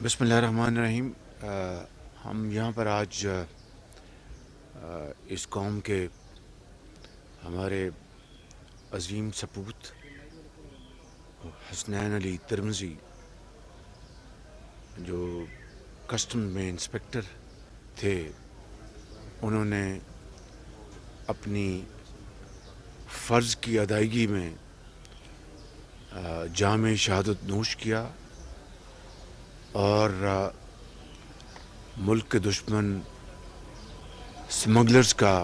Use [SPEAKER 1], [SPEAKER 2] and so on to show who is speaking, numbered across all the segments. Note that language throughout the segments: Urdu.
[SPEAKER 1] بسم اللہ الرحمن الرحیم۔ ہم یہاں پر آج اس قوم کے ہمارے عظیم سپوت حسنین علی ترمذی، جو کسٹم میں انسپکٹر تھے، انہوں نے اپنی فرض کی ادائیگی میں جام شہادت نوش کیا اور ملک کے دشمن سمگلرز کا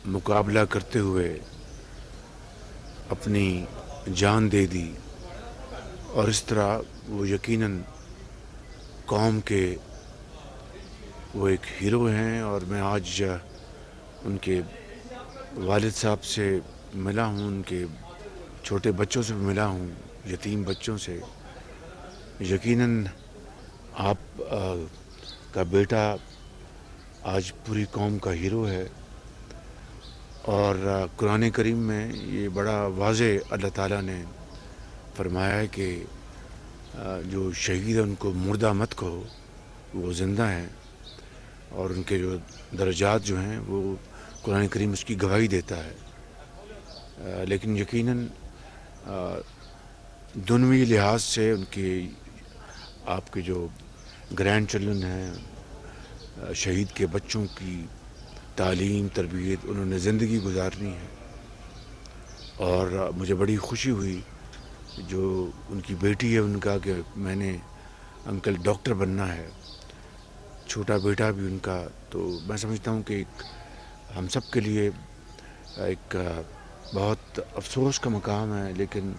[SPEAKER 1] مقابلہ کرتے ہوئے اپنی جان دے دی، اور اس طرح وہ یقیناً قوم کے وہ ایک ہیرو ہیں۔ اور میں آج ان کے والد صاحب سے ملا ہوں، ان کے چھوٹے بچوں سے بھی ملا ہوں، یتیم بچوں سے۔ یقیناً آپ کا بیٹا آج پوری قوم کا ہیرو ہے، اور قرآن کریم میں یہ بڑا واضح اللہ تعالیٰ نے فرمایا ہے کہ جو شہید ہے ان کو مردہ مت کہو، وہ زندہ ہیں، اور ان کے جو درجات جو ہیں وہ قرآن کریم اس کی گواہی دیتا ہے۔ لیکن یقیناً دنیوی لحاظ سے ان کی آپ کے جو گرینڈ چلڈرن ہیں، شہید کے بچوں کی تعلیم تربیت انہوں نے زندگی گزارنی ہے، اور مجھے بڑی خوشی ہوئی جو ان کی بیٹی ہے ان کا کہ میں نے انکل ڈاکٹر بننا ہے، چھوٹا بیٹا بھی ان کا۔ تو میں سمجھتا ہوں کہ ایک ہم سب کے لیے ایک بہت افسوس کا مقام ہے، لیکن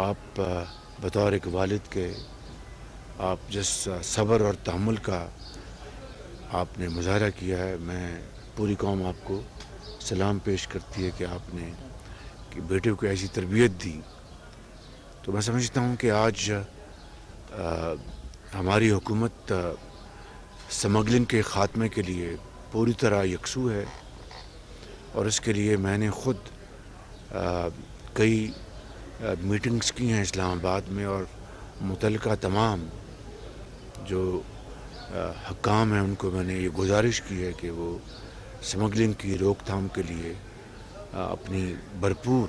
[SPEAKER 1] آپ بطور ایک والد کے آپ جس صبر اور تحمل کا آپ نے مظاہرہ کیا ہے، میں پوری قوم آپ کو سلام پیش کرتی ہے کہ آپ نے کہ بیٹے کو ایسی تربیت دی۔ تو میں سمجھتا ہوں کہ آج ہماری حکومت سمگلنگ کے خاتمے کے لیے پوری طرح یکسو ہے، اور اس کے لیے میں نے خود کئی میٹنگز کی ہیں اسلام آباد میں، اور متعلقہ تمام جو حکام ہیں ان کو میں نے یہ گزارش کی ہے کہ وہ سمگلنگ کی روک تھام کے لیے اپنی بھرپور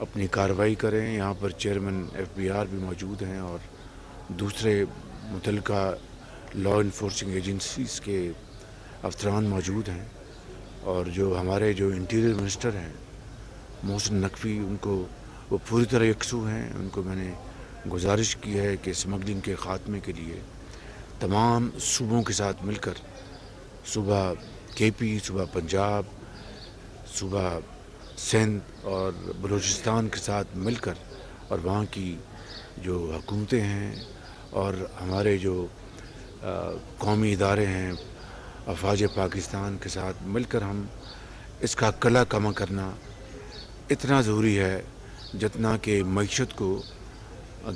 [SPEAKER 1] اپنی کارروائی کریں۔ یہاں پر چیئرمین FBR بھی موجود ہیں، اور دوسرے متعلقہ لا انفورسنگ ایجنسیز کے افسران موجود ہیں، اور جو ہمارے جو انٹیریئر منسٹر ہیں محسن نقوی، ان کو وہ پوری طرح یکسو ہیں۔ ان کو میں نے گزارش کی ہے کہ سمگلنگ کے خاتمے کے لیے تمام صوبوں کے ساتھ مل کر، صوبہ KP، صوبہ پنجاب، صوبہ سندھ اور بلوچستان کے ساتھ مل کر، اور وہاں کی جو حکومتیں ہیں اور ہمارے جو قومی ادارے ہیں افواج پاکستان کے ساتھ مل کر ہم اس کا کلا کما کرنا اتنا ضروری ہے جتنا کہ معیشت کو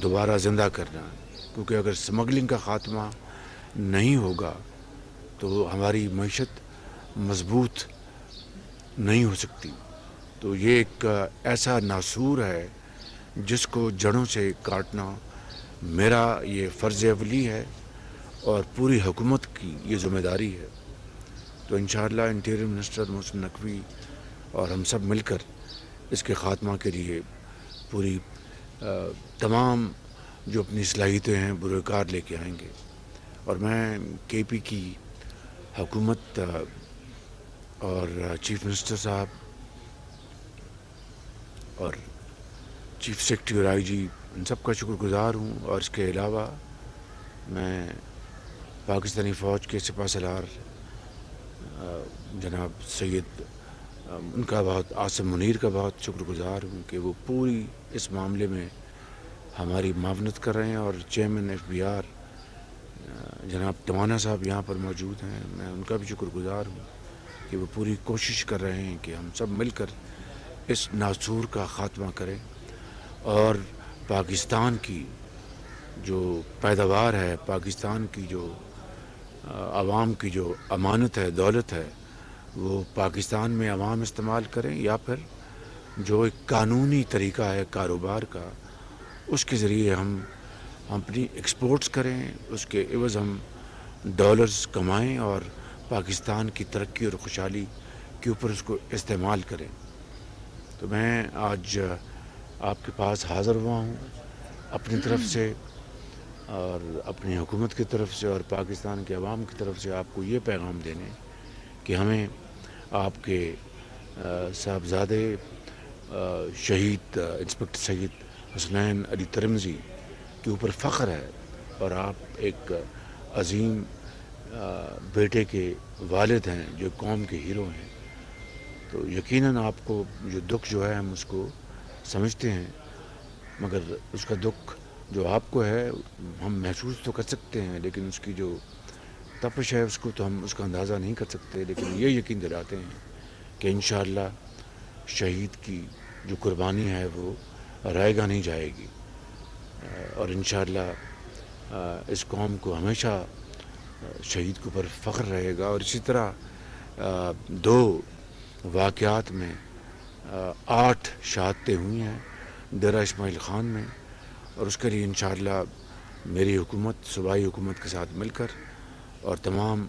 [SPEAKER 1] دوبارہ زندہ کرنا، کیونکہ اگر سمگلنگ کا خاتمہ نہیں ہوگا تو ہماری معیشت مضبوط نہیں ہو سکتی۔ تو یہ ایک ایسا ناسور ہے جس کو جڑوں سے کاٹنا میرا یہ فرض اولی ہے، اور پوری حکومت کی یہ ذمہ داری ہے۔ تو انشاءاللہ انٹیریئر منسٹر محسن نقوی اور ہم سب مل کر اس کے خاتمہ کے لیے پوری تمام جو اپنی صلاحیتیں ہیں بروئے کار لے کے آئیں گے۔ اور میں KP کی حکومت اور چیف منسٹر صاحب اور چیف سیکرٹری اور IG ان سب کا شکر گزار ہوں، اور اس کے علاوہ میں پاکستانی فوج کے سپہ سالار جناب سید ان کا بہت عاصم منیر کا بہت شکر گزار ہوں کہ وہ پوری اس معاملے میں ہماری معاونت کر رہے ہیں، اور چیئرمین FBR جناب توانا صاحب یہاں پر موجود ہیں، میں ان کا بھی شکر گزار ہوں کہ وہ پوری کوشش کر رہے ہیں کہ ہم سب مل کر اس ناسور کا خاتمہ کریں، اور پاکستان کی جو پیداوار ہے، پاکستان کی جو عوام کی جو امانت ہے، دولت ہے، وہ پاکستان میں عوام استعمال کریں، یا پھر جو ایک قانونی طریقہ ہے کاروبار کا اس کے ذریعے ہم ہم اپنی ایکسپورٹس کریں، اس کے عوض ہم ڈالرز کمائیں اور پاکستان کی ترقی اور خوشحالی کے اوپر اس کو استعمال کریں۔ تو میں آج آپ کے پاس حاضر ہوا ہوں اپنی طرف سے اور اپنی حکومت کی طرف سے اور پاکستان کے عوام کی طرف سے آپ کو یہ پیغام دینے کہ ہمیں آپ کے صاحبزادے شہید انسپکٹر سید حسنین علی ترمزی کے اوپر فخر ہے، اور آپ ایک عظیم بیٹے کے والد ہیں جو قوم کے ہیرو ہیں، تو یقیناً آپ کو جو دکھ جو ہے ہم اس کو سمجھتے ہیں، مگر اس کا دکھ جو آپ کو ہے ہم محسوس تو کر سکتے ہیں، لیکن اس کی جو تپش ہے اس کو تو ہم اس کا اندازہ نہیں کر سکتے، لیکن یہ یقین دلاتے ہیں کہ انشاءاللہ شہید کی جو قربانی ہے وہ رائے گاہ نہیں جائے گی، اور انشاءاللہ اس قوم کو ہمیشہ شہید کے اوپر فخر رہے گا۔ اور اسی طرح دو واقعات میں 8 شہادتیں ہوئی ہیں ڈیرہ اسماعیل خان میں، اور اس کے لیے انشاءاللہ میری حکومت صوبائی حکومت کے ساتھ مل کر اور تمام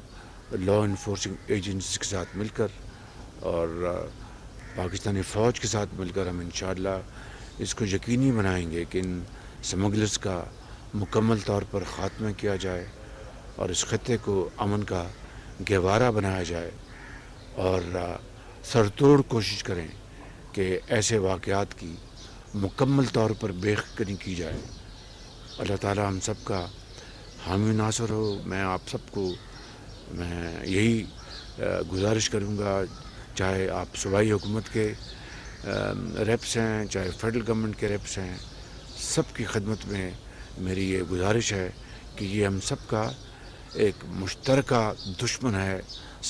[SPEAKER 1] لا انفورسنگ ایجنسیز کے ساتھ مل کر اور پاکستانی فوج کے ساتھ مل کر ہم انشاءاللہ اس کو یقینی بنائیں گے کہ ان سمگلرز کا مکمل طور پر خاتمہ کیا جائے اور اس خطے کو امن کا گہوارہ بنایا جائے، اور سر توڑ کوشش کریں کہ ایسے واقعات کی مکمل طور پر بے خبری کی جائے۔ اللہ تعالی ہم سب کا حامی ناصر ہو۔ میں آپ سب کو یہی گزارش کروں گا، چاہے آپ صوبائی حکومت کے ریپس ہیں، چاہے فیڈرل گورنمنٹ کے ریپس ہیں، سب کی خدمت میں میری یہ گزارش ہے کہ یہ ہم سب کا ایک مشترکہ دشمن ہے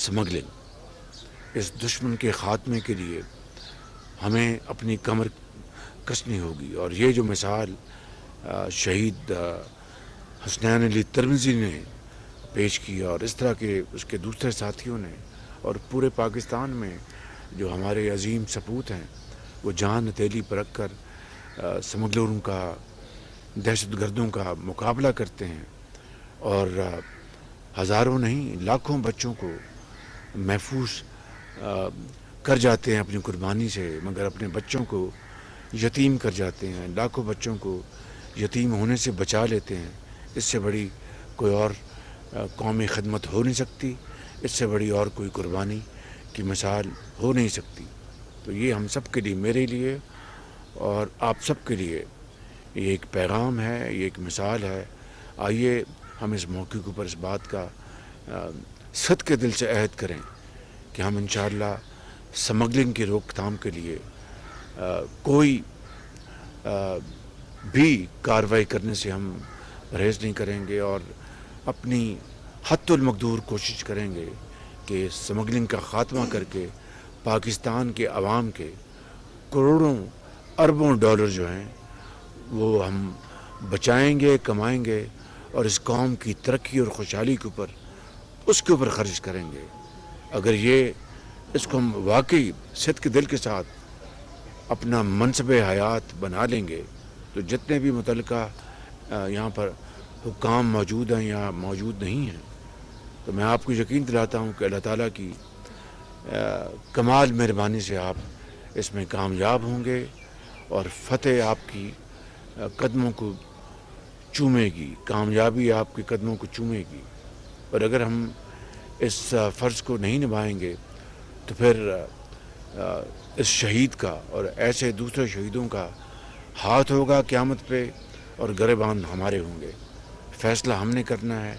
[SPEAKER 1] سمگلنگ۔ اس دشمن کے خاتمے کے لیے ہمیں اپنی کمر کسنی ہوگی، اور یہ جو مثال شہید حسنین علی ترمزی نے پیش کی اور اس طرح کے اس کے دوسرے ساتھیوں نے، اور پورے پاکستان میں جو ہمارے عظیم سپوت ہیں وہ جان ہتھیلی پر رکھ کر سمگلروں کا، دہشت گردوں کا مقابلہ کرتے ہیں، اور ہزاروں نہیں لاکھوں بچوں کو محفوظ کر جاتے ہیں اپنی قربانی سے، مگر اپنے بچوں کو یتیم کر جاتے ہیں، لاکھوں بچوں کو یتیم ہونے سے بچا لیتے ہیں۔ اس سے بڑی کوئی اور قومی خدمت ہو نہیں سکتی، اس سے بڑی اور کوئی قربانی کی مثال ہو نہیں سکتی۔ تو یہ ہم سب کے لیے، میرے لیے اور آپ سب کے لیے یہ ایک پیغام ہے، یہ ایک مثال ہے۔ آئیے ہم اس موقع کے اوپر اس بات کا صدق کے دل سے عہد کریں کہ ہم انشاءاللہ سمگلنگ کی روک تھام کے لیے کوئی بھی کارروائی کرنے سے ہم پرہیز نہیں کریں گے، اور اپنی حد المقدور کوشش کریں گے کہ سمگلنگ کا خاتمہ کر کے پاکستان کے عوام کے کروڑوں اربوں ڈالر جو ہیں وہ ہم بچائیں گے، کمائیں گے، اور اس قوم کی ترقی اور خوشحالی کے اوپر اس کے اوپر خرچ کریں گے۔ اگر اس کو ہم واقعی صدق دل کے ساتھ اپنا منصب حیات بنا لیں گے، تو جتنے بھی متعلقہ یہاں پر حکام موجود ہیں یا موجود نہیں ہیں، تو میں آپ کو یقین دلاتا ہوں کہ اللہ تعالیٰ کی کمال مہربانی سے آپ اس میں کامیاب ہوں گے، اور فتح آپ کی قدموں کو چومے گی، کامیابی آپ کے قدموں کو چومے گی۔ اور اگر ہم اس فرض کو نہیں نبھائیں گے تو پھر اس شہید کا اور ایسے دوسرے شہیدوں کا ہاتھ ہوگا قیامت پہ، اور گریبان ہمارے ہوں گے۔ فیصلہ ہم نے کرنا ہے،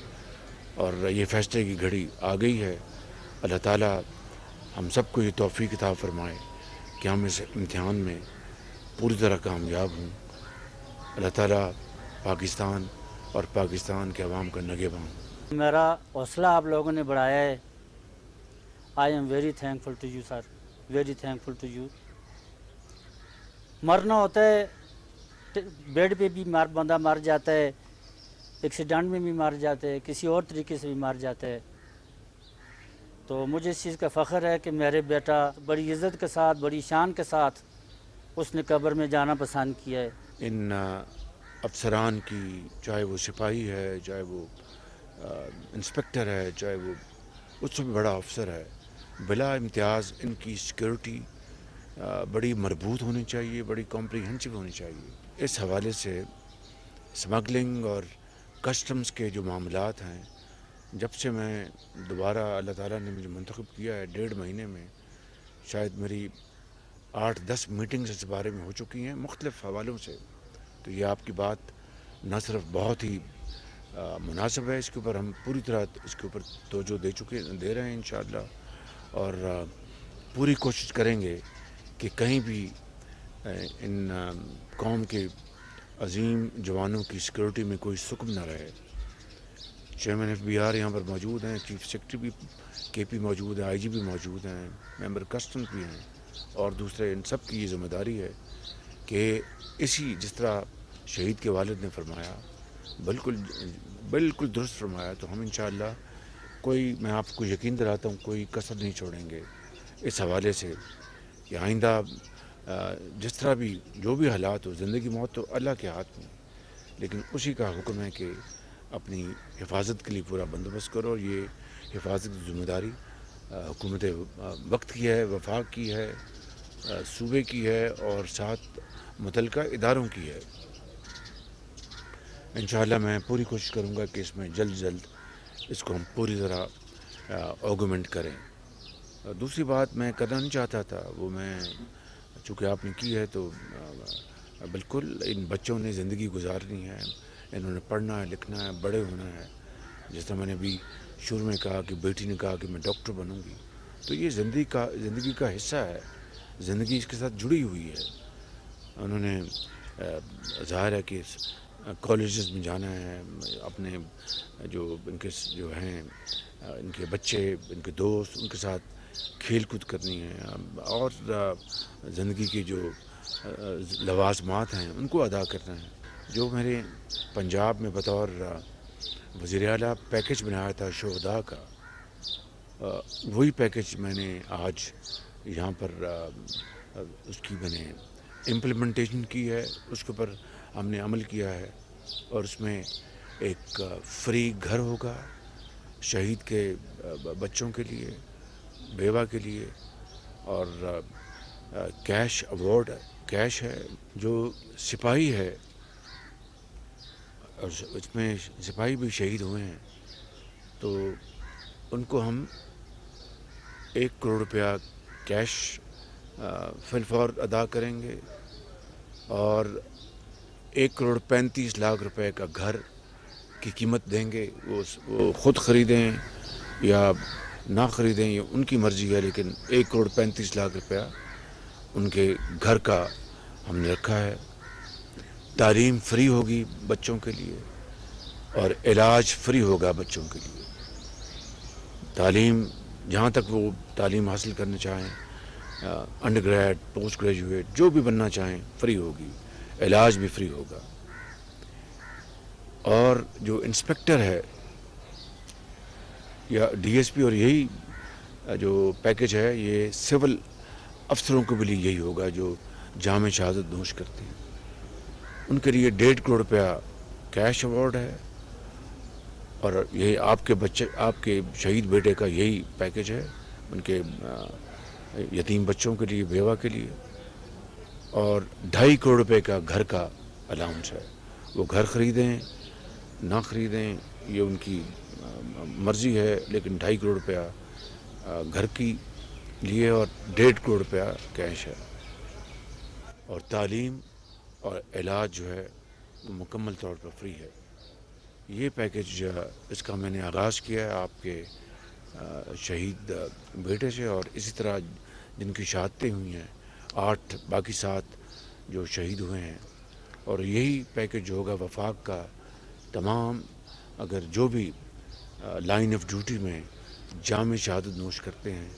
[SPEAKER 1] اور یہ فیصلے کی گھڑی آ گئی ہے۔ اللہ تعالیٰ ہم سب کو یہ توفیق عطا فرمائے کہ ہم اس امتحان میں پوری طرح کامیاب ہوں۔ اللہ تعالیٰ پاکستان اور پاکستان کے عوام کا نگہباں ہوں۔
[SPEAKER 2] میرا حوصلہ آپ لوگوں نے بڑھایا ہے۔ I am very thankful to you sir, very thankful to you. مرنا ہوتا ہے، بیڈ پہ بھی بندہ مر جاتا ہے، ایکسیڈنٹ میں بھی مر جاتا ہے، کسی اور طریقے سے بھی مر جاتا ہے۔ تو مجھے اس چیز کا فخر ہے کہ میرے بیٹا بڑی عزت کے ساتھ، بڑی شان کے ساتھ اس نے قبر میں جانا پسند کیا ہے۔
[SPEAKER 1] ان افسران کی، چاہے وہ سپاہی ہے، چاہے وہ انسپکٹر ہے، چاہے وہ اس سے بھی بڑا افسر ہے، بلا امتیاز ان کی سیکورٹی بڑی مربوط ہونی چاہیے، بڑی کمپریہنسو ہونی چاہیے۔ اس حوالے سے اسمگلنگ اور کسٹمز کے جو معاملات ہیں، جب سے میں دوبارہ اللہ تعالیٰ نے مجھے منتخب کیا ہے، 1.5 مہینے میں شاید میری 8-10 میٹنگز اس بارے میں ہو چکی ہیں مختلف حوالوں سے۔ تو یہ آپ کی بات نہ صرف بہت ہی مناسب ہے، اس کے اوپر ہم پوری طرح اس کے اوپر توجہ دے رہے ہیں انشاءاللہ، اور پوری کوشش کریں گے کہ کہیں بھی ان قوم کے عظیم جوانوں کی سیکورٹی میں کوئی سکم نہ رہے۔ چیئرمین FBR یہاں پر موجود ہیں، چیف سیکرٹری بھی KP موجود ہیں، IG بھی موجود ہیں، ممبر کسٹمز بھی ہیں، اور دوسرے ان سب کی یہ ذمہ داری ہے کہ جس طرح شہید کے والد نے فرمایا، بالکل درست فرمایا، تو ہم انشاءاللہ میں آپ کو یقین دلاتا ہوں کوئی کسر نہیں چھوڑیں گے اس حوالے سے کہ آئندہ جس طرح بھی جو بھی حالات ہو، زندگی موت تو اللہ کے ہاتھ میں، لیکن اسی کا حکم ہے کہ اپنی حفاظت کے لیے پورا بندوبست کرو، اور یہ حفاظت کی ذمہ داری حکومت وقت کی ہے، وفاق کی ہے، صوبے کی ہے، اور ساتھ متعلقہ اداروں کی ہے۔ انشاءاللہ میں پوری کوشش کروں گا کہ اس میں جلد اس کو ہم پوری طرح آگومنٹ کریں۔ دوسری بات میں کرنا نہیں چاہتا تھا، وہ میں چونکہ آپ نے کی ہے تو بالکل ان بچوں نے زندگی گزارنی ہے، انہوں نے پڑھنا ہے، لکھنا ہے، بڑے ہونا ہے۔ جس طرح میں نے ابھی شروع میں کہا کہ بیٹی نے کہا کہ میں ڈاکٹر بنوں گی، تو یہ زندگی کا حصہ ہے، زندگی اس کے ساتھ جڑی ہوئی ہے۔ انہوں نے ظاہر ہے کہ کالجز میں جانا ہے، اپنے جو ہیں ان کے بچے، ان کے دوست، ان کے ساتھ کھیل کود کرنی ہے، اور زندگی کے جو لوازمات ہیں ان کو ادا کرنا ہے۔ جو میرے پنجاب میں بطور وزیر اعلیٰ پیکج بنایا تھا شہداء کا، وہی پیکج میں نے آج یہاں پر اس کی میں نے امپلیمنٹیشن کی ہے، اس کے اوپر ہم نے عمل کیا ہے، اور اس میں ایک فری گھر ہوگا شہید کے بچوں کے لیے، بیوہ کے لیے، اور کیش ایوارڈ کیش ہے۔ جو سپاہی ہے، اور اس میں سپاہی بھی شہید ہوئے ہیں، تو ان کو ہم 1 کروڑ روپیہ کیش فی الفور ادا کریں گے، اور 1,35,00,000 روپے کا گھر کی قیمت دیں گے۔ وہ خود خریدیں یا نہ خریدیں، یہ ان کی مرضی ہے، لیکن 1,35,00,000 روپیہ ان کے گھر کا ہم نے رکھا ہے۔ تعلیم فری ہوگی بچوں کے لیے، اور علاج فری ہوگا بچوں کے لیے۔ تعلیم جہاں تک وہ تعلیم حاصل کرنا چاہیں، انڈر گریڈ، پوسٹ گریجویٹ، جو بھی بننا چاہیں، فری ہوگی، علاج بھی فری ہوگا۔ اور جو انسپکٹر ہے یا DSP، اور یہی جو پیکج ہے یہ سول افسروں کو بھی لیے یہی ہوگا جو جام شہادت نوش کرتے ہیں، ان کے لیے 1.5 کروڑ روپیہ کیش ایوارڈ ہے، اور یہی آپ کے شہید بیٹے کا یہی پیکج ہے، ان کے یتیم بچوں کے لیے، بیوہ کے لیے، اور 2.5 کروڑ روپے کا گھر کا الاؤنس ہے۔ وہ گھر خریدیں نہ خریدیں یہ ان کی مرضی ہے، لیکن 2.5 کروڑ روپیہ گھر کی لیے، اور 1.5 کروڑ روپیہ کیش ہے، اور تعلیم اور علاج جو ہے وہ مکمل طور پر فری ہے۔ یہ پیکج اس کا میں نے آغاز کیا ہے آپ کے شہید بیٹے سے، اور اسی طرح جن کی شہادتیں ہوئی ہیں 8، باقی 7 جو شہید ہوئے ہیں، اور یہی پیکج جو ہوگا وفاق کا تمام، اگر جو بھی لائن آف ڈیوٹی میں جام شہادت نوش کرتے ہیں،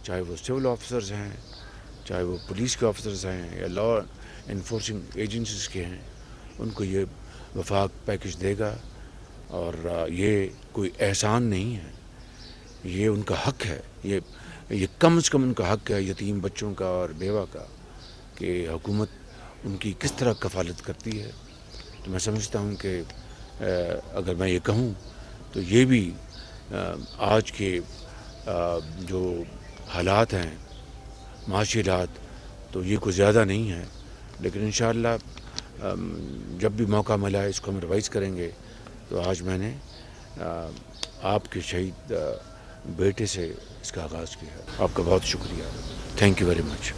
[SPEAKER 1] چاہے وہ سول آفیسرز ہیں، چاہے وہ پولیس کے آفیسرز ہیں، یا لا انفورسنگ ایجنسیز کے ہیں، ان کو یہ وفاق پیکج دے گا۔ اور یہ کوئی احسان نہیں ہے، یہ ان کا حق ہے، یہ کم از کم ان کا حق ہے یتیم بچوں کا اور بیوہ کا، کہ حکومت ان کی کس طرح کفالت کرتی ہے، تو میں سمجھتا ہوں کہ اگر میں یہ کہوں تو یہ بھی آج کے جو حالات ہیں معاشی حالات تو یہ کوئی زیادہ نہیں ہے، لیکن انشاءاللہ جب بھی موقع ملا اس کو ہم ریوائز کریں گے۔ تو آج میں نے آپ کے شہید بیٹے سے اس کا آغاز کیا ہے۔ آپ کا بہت شکریہ، تھینک یو ویری مچ۔